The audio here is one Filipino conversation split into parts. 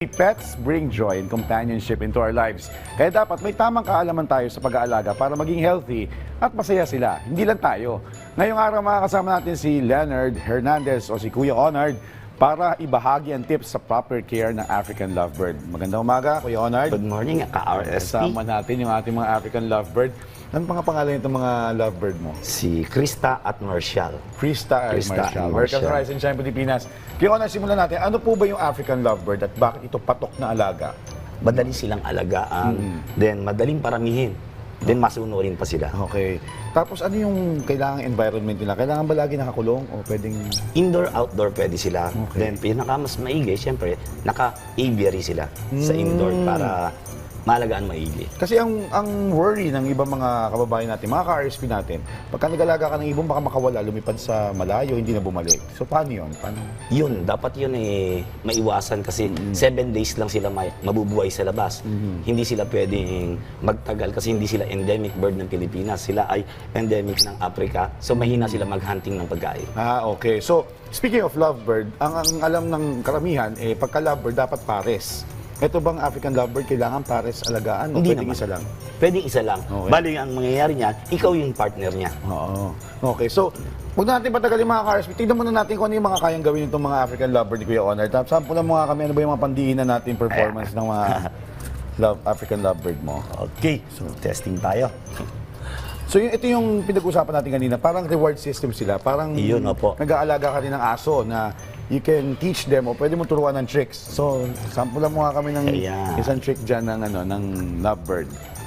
Pets bring joy and companionship into our lives. Kaya dapat may tamang kaalaman tayo sa pag-aalaga para maging healthy at masaya sila. Hindi lang tayo. Ngayong araw makakasama natin si Leonard Hernandez o si Kuya Onard para ibahagi ang tips sa proper care ng African lovebird. Magandang umaga, Kuya Onard. Good morning, ka-RSP. Kasama natin yung ating mga African lovebird. Ano mga pangalan itong mga lovebird mo? Si Krista at Marshall. Krista Krista Marshall. and Welcome Marshall. to Rise and Shine Pilipinas. Kaya Onard, simulan natin. Ano po ba yung African lovebird at bakit ito patok na alaga? Madali silang alagaan, then madaling paramihin, then masunurin pa sila. Okay. Tapos ano yung kailangang environment nila? Kailangan ba lagi nakakulong o pwedeng... Indoor, outdoor pwede sila. Okay. Then pinaka mas maigi, syempre, naka-aviary sila sa indoor para maalagaan maigi. Kasi ang worry ng ibang mga kababayan natin, mga ka-RSP natin, pagka nag-alaga ka ng ibon, baka makawala, lumipad sa malayo, hindi na bumalik. So paano yun? Paano? Yun, dapat yun maiwasan kasi 7 days lang sila mabubuhay sa labas. Hindi sila pwedeng magtagal kasi hindi sila endemic bird ng Pilipinas. Sila ay endemic ng Africa. So mahina sila mag-hunting ng pagkain. Ah, okay. So, speaking of lovebird, ang alam ng karamihan, pagka lovebird, dapat pares. Ito bang African lovebird, kailangan pares alagaan o Hindi pwedeng naman. isa lang? Pwedeng isa lang. Okay. Bali, ang mangyayari niya, ikaw yung partner niya. Oo. Okay, so, huwag natin patagalin mga ka-RSP. Tignan muna natin kung ano yung mga kayang gawin itong mga African lovebird ni Kuya Onard. Sampulan mo nga kami, ano ba yung mga pandiinan natin performance ng mga African lovebird mo? Okay, so testing tayo. So ito yung pinag-usapan natin kanina, parang reward system sila, parang Iyon, opo. nag-aalaga ka rin ng aso na you can teach them o pwede mo turuan ng tricks. So, sampulan mo nga kami ng Ayan. isang trick dyan ng lovebird.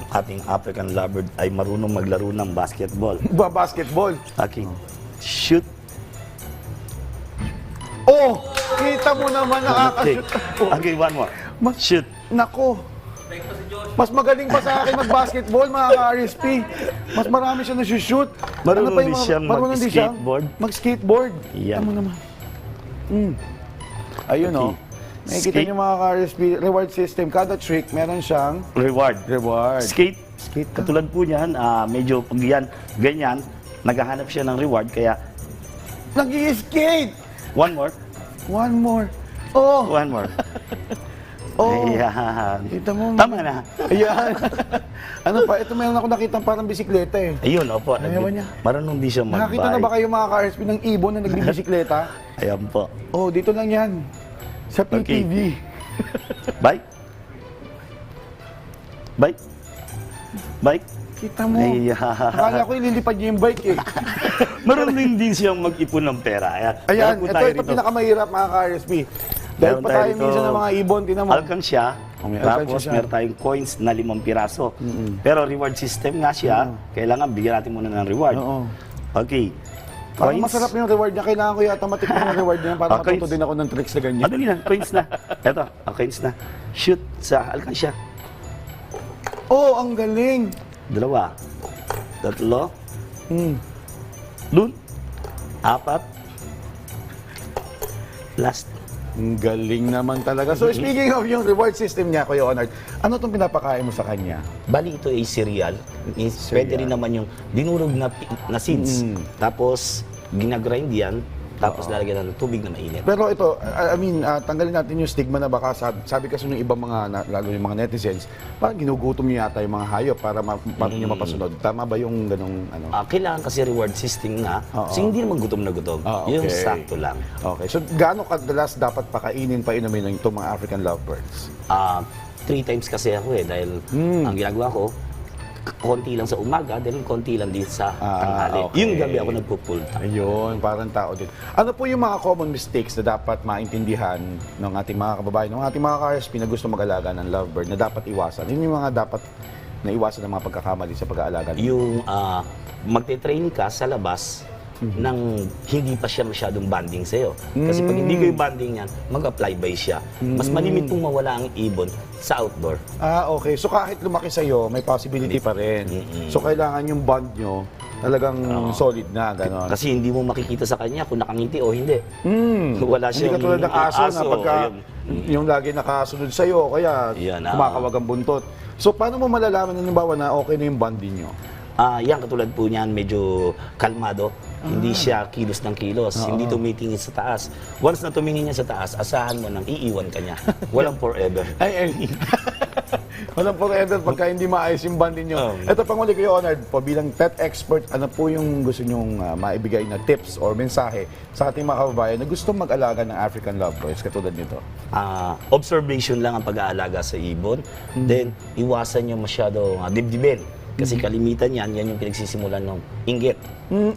Ating African lovebird ay marunong maglaro ng basketball. Basketball. Okay, shoot. Oh! Kita mo naman Okay, nakakashoot. okay, one more. Shoot. Nako! Mas magaling pa sa akin mag-basketball, mga ka-RSP. Mas marami siya na-shoot. Marunong pa yung din mga- siyang marunong din siyang mag-skateboard. Mag-skateboard. Yan. Tama naman. Ayun, Okay. oh. Nakikita Skate. niyo mga ka-RSP, reward system. Kada trick, meron siyang Reward. reward. Skate. Skate ka. Katulad po niyan, medyo pag yan, ganyan, naghahanap siya ng reward, kaya Nag-i-skate! one more, One more. Oh! one more. Oh! Ayan. Kita mo. Tama na. Ayan. Ano pa? Ito meron ako nakita parang bisikleta eh. Ayun, opo. Ayaw niya. Marunong din siya mag-bike. Nakakita na ba kayo mga ka-RSP ng ibon na nagbibisikleta? Ayan po. Oh, dito lang yan. Sa PTV. Bike. Bike. Bike. Kita mo. Ayan. Akala ko ililipad niya yung bike eh. Marunong din siyang mag-ipon ng pera. Ayan. Ayan, Meron po ito tayo pinakamahirap pinakamahirap mga ka-RSP. Dahil Meron pa tayo tayo rito. minsan ng mga ibon, tinan mo. Alkansya. May Tapos alkansya siya. meron tayong coins na 5 piraso. Pero reward system nga siya. Kailangan bigyan natin muna ng reward. Oo. Okay. Parang masarap yung reward niya. Kailangan ko yata matikman yung reward niya para Okay. matuto din ako ng tricks na ganyan. Madali na, coins na. Eto, coins na. Shoot sa alkansya. Oh, ang galing. 2. 3. Hmm. Dun. 4. Last. Ang galing naman talaga. So speaking of yung reward system niya, Kuya Onard, ano itong pinapakain mo sa kanya? Bali ito ay cereal. Pwede rin naman yung dinurog na seeds. Tapos ginagrind yan. Tapos lalagyan ng tubig na mainit. Pero ito, tanggalin natin yung stigma na baka sabi kasi ng ibang mga, lalo yung mga netizens, parang ginugutom niyo yata yung mga hayop para paano niyo mapasunod. Tama ba yung ganong ano? Kailangan kasi reward system na. Oo. Kasi hindi naman gutom na gutom. Ah, Yung okay. sakto lang. Okay, so gaano kadalas dapat pakainin, painumin ng itong mga African lovebirds? 3 times kasi ako dahil ang ginagawa ko, konti lang sa umaga, dahil konti lang din sa tanghali. okay. Yung gabi ako nagpo-full time. Ayun, parang tao din. Ano po yung mga common mistakes na dapat maintindihan ng ating mga kababayan, ng ating mga ka-RSP na gusto mag-alaga ng lovebird na dapat iwasan? Yun yung mga dapat na iwasan ng mga pagkakamali sa pag-aalaga. Yung magte-train ka sa labas nang hindi pa siya masyadong banding sa'yo. Kasi pag hindi kayo banding yan, mag-apply by siya. Mas malimit pong mawala ang ibon sa outdoor. Okay. So kahit lumaki sa'yo, may possibility pa rin. So kailangan yung bond nyo talagang solid na, gano'n. Kasi hindi mo makikita sa kanya kung nakangiti o hindi. Wala Hindi siyang katulad ng aso na pagka ayun. yung lagi nakasunod sa'yo, kaya Yan, kumakawag ang buntot. So paano mo malalaman, halimbawa, na okay na yung bonding nyo? Yan, katulad po niyan, medyo kalmado. Hindi siya kilos ng kilos. Hindi tumitingin sa taas. Once na tumingin niya sa taas, asahan mo nang iiwan ka niya. Walang forever. Ay. Walang forever pagka hindi maayos yung bonding nyo. Ito, Pangulo kayo, Honored, po, bilang pet expert, ano po yung gusto nyong maibigay na tips or mensahe sa ating mga kababayan na gusto mag-alaga ng African Lovebirds katulad nito? Observation lang ang pag-aalaga sa ibon. Then, iwasan nyo masyado dibdibin. Kasi kalimitan yan yung pinagsisimulan ng inggit.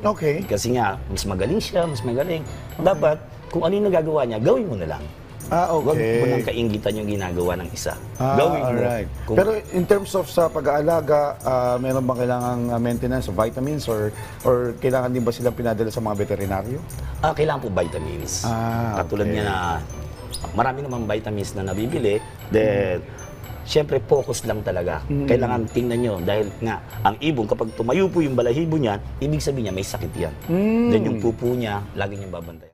Okay. Kasi nga, mas magaling siya, mas magaling. Dapat, kung ano yung nagagawa niya, gawin mo na lang. Huwag mo nang kainggitan yung ginagawa ng isa. Gawin mo. Alright. Pero in terms of sa pag-aalaga, meron bang kailangang maintenance, vitamins, or kailangan din ba silang pinadala sa mga veterinaryo? Kailangan po vitamins. Katulad okay. niya na, marami namang vitamins na nabibili. Then, siyempre, focus lang talaga. Kailangan tingnan nyo dahil nga, ang ibon, kapag tumayo po yung balahibo niya, ibig sabihin niya may sakit yan. Then yung pupo niya, lagi niyang babantayan.